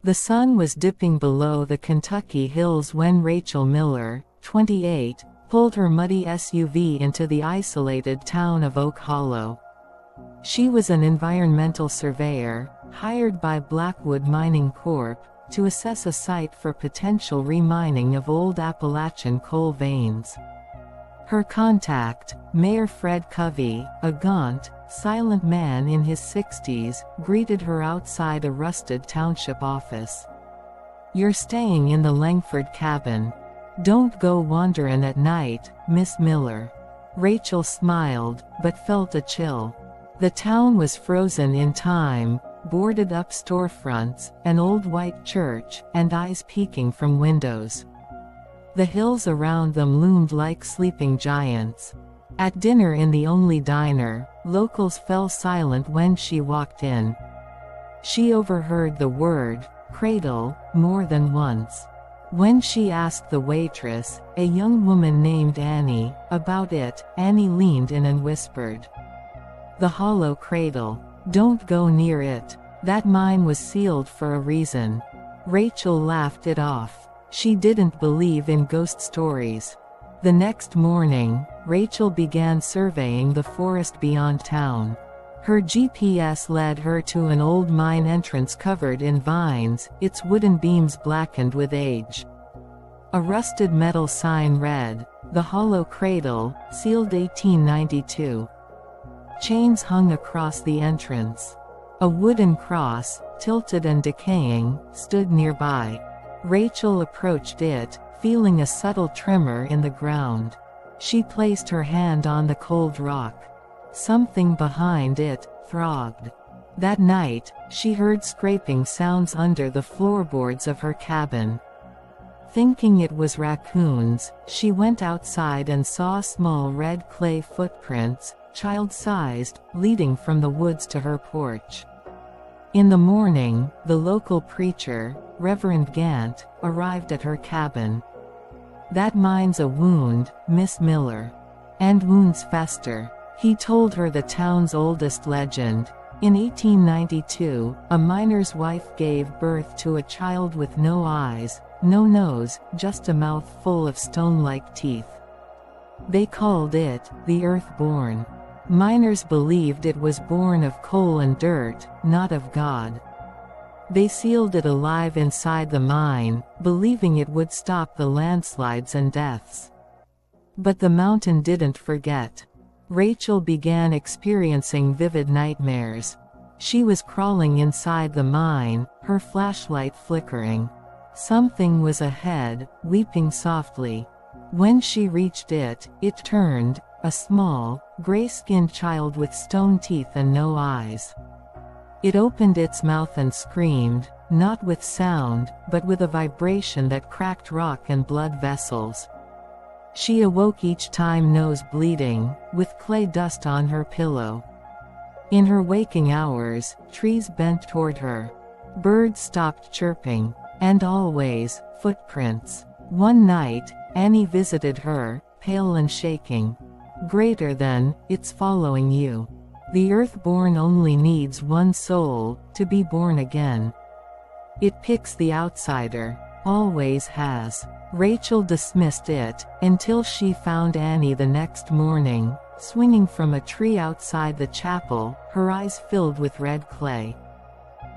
The sun was dipping below the Kentucky hills when Rachel Miller, 28, pulled her muddy SUV into the isolated town of Oak Hollow. She was an environmental surveyor, hired by Blackwood Mining Corp. To assess a site for potential remining of old Appalachian coal veins. Her contact, Mayor Fred Covey, a gaunt, silent man in his 60s, greeted her outside a rusted township office. "You're staying in the Langford cabin. Don't go wanderin' at night, Miss Miller." Rachel smiled, but felt a chill. The town was frozen in time, boarded up storefronts, an old white church, and eyes peeking from windows. The hills around them loomed like sleeping giants. At dinner in the only diner, locals fell silent when she walked in. She overheard the word, cradle, more than once. When she asked the waitress, a young woman named Annie, about it, Annie leaned in and whispered, "The hollow cradle. Don't go near it. That mine was sealed for a reason." Rachel laughed it off. She didn't believe in ghost stories. The next morning, Rachel began surveying the forest beyond town. Her GPS led her to an old mine entrance covered in vines, its wooden beams blackened with age. A rusted metal sign read, "The Hollow Cradle, sealed 1892." Chains hung across the entrance. A wooden cross, tilted and decaying, stood nearby. Rachel approached it, feeling a subtle tremor in the ground. She placed her hand on the cold rock. Something behind it throbbed. That night, she heard scraping sounds under the floorboards of her cabin. Thinking it was raccoons, she went outside and saw small red clay footprints, child-sized, leading from the woods to her porch. In the morning, the local preacher, Reverend Gant, arrived at her cabin. "That mine's a wound, Miss Miller. And wounds fester." He told her the town's oldest legend. In 1892, a miner's wife gave birth to a child with no eyes, no nose, just a mouth full of stone-like teeth. They called it, the Earth-born. Miners believed it was born of coal and dirt, not of God. They sealed it alive inside the mine, believing it would stop the landslides and deaths. But the mountain didn't forget. Rachel began experiencing vivid nightmares. She was crawling inside the mine, her flashlight flickering. Something was ahead, weeping softly. When she reached it, it turned, a small, gray-skinned child with stone teeth and no eyes. It opened its mouth and screamed, not with sound, but with a vibration that cracked rock and blood vessels. She awoke each time, nose bleeding, with clay dust on her pillow. In her waking hours, trees bent toward her. Birds stopped chirping. And always, footprints. One night, Annie visited her, pale and shaking. "Greater than, it's following you. The Earth-born only needs one soul, to be born again. It picks the outsider. Always has." Rachel dismissed it, until she found Annie the next morning, swinging from a tree outside the chapel, her eyes filled with red clay.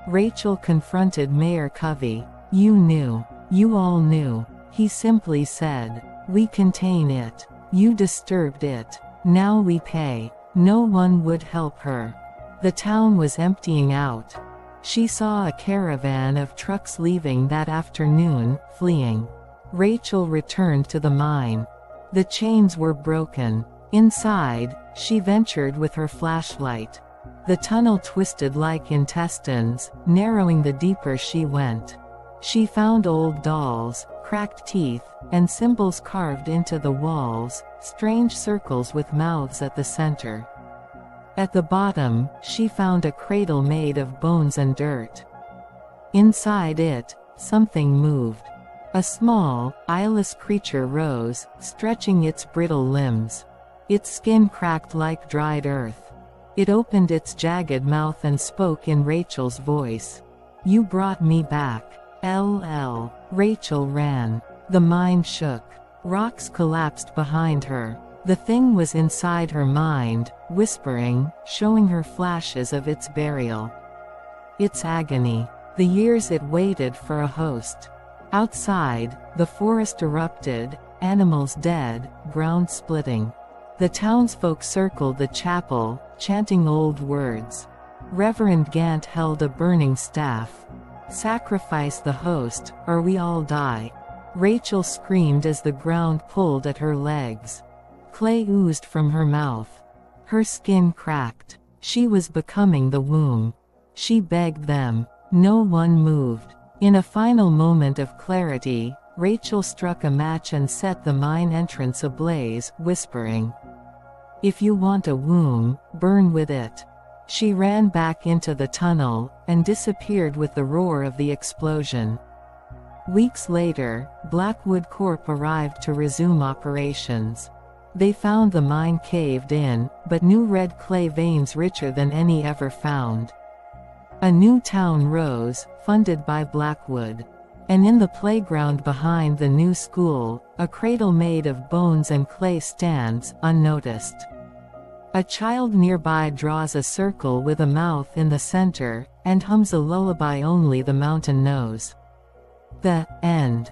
Rachel confronted Mayor Covey. "You knew. You all knew." He simply said, "We contain it. You disturbed it. Now we pay." No one would help her. The town was emptying out. She saw a caravan of trucks leaving that afternoon, fleeing. Rachel returned to the mine. The chains were broken. Inside, she ventured with her flashlight. The tunnel twisted like intestines, narrowing the deeper she went. She found old dolls, cracked teeth, and symbols carved into the walls, strange circles with mouths at the center. At the bottom, she found a cradle made of bones and dirt. Inside it, something moved. A small, eyeless creature rose, stretching its brittle limbs. Its skin cracked like dried earth. It opened its jagged mouth and spoke in Rachel's voice. You brought me back. LL. Rachel ran. The mine shook. Rocks collapsed behind her. The thing was inside her mind, whispering, showing her flashes of its burial. Its agony. The years it waited for a host. Outside, the forest erupted, animals dead, ground splitting. The townsfolk circled the chapel, chanting old words. Reverend Gant held a burning staff. Sacrifice the host, or we all die. Rachel screamed as the ground pulled at her legs. Clay oozed from her mouth. Her skin cracked. She was becoming the womb. She begged them. No one moved. In a final moment of clarity, Rachel struck a match and set the mine entrance ablaze, whispering, "If you want a womb, burn with it." She ran back into the tunnel, and disappeared with the roar of the explosion. Weeks later, Blackwood Corp arrived to resume operations. They found the mine caved in, but new red clay veins richer than any ever found. A new town rose, funded by Blackwood. And in the playground behind the new school, a cradle made of bones and clay stands, unnoticed. A child nearby draws a circle with a mouth in the center, and hums a lullaby only the mountain knows. The end.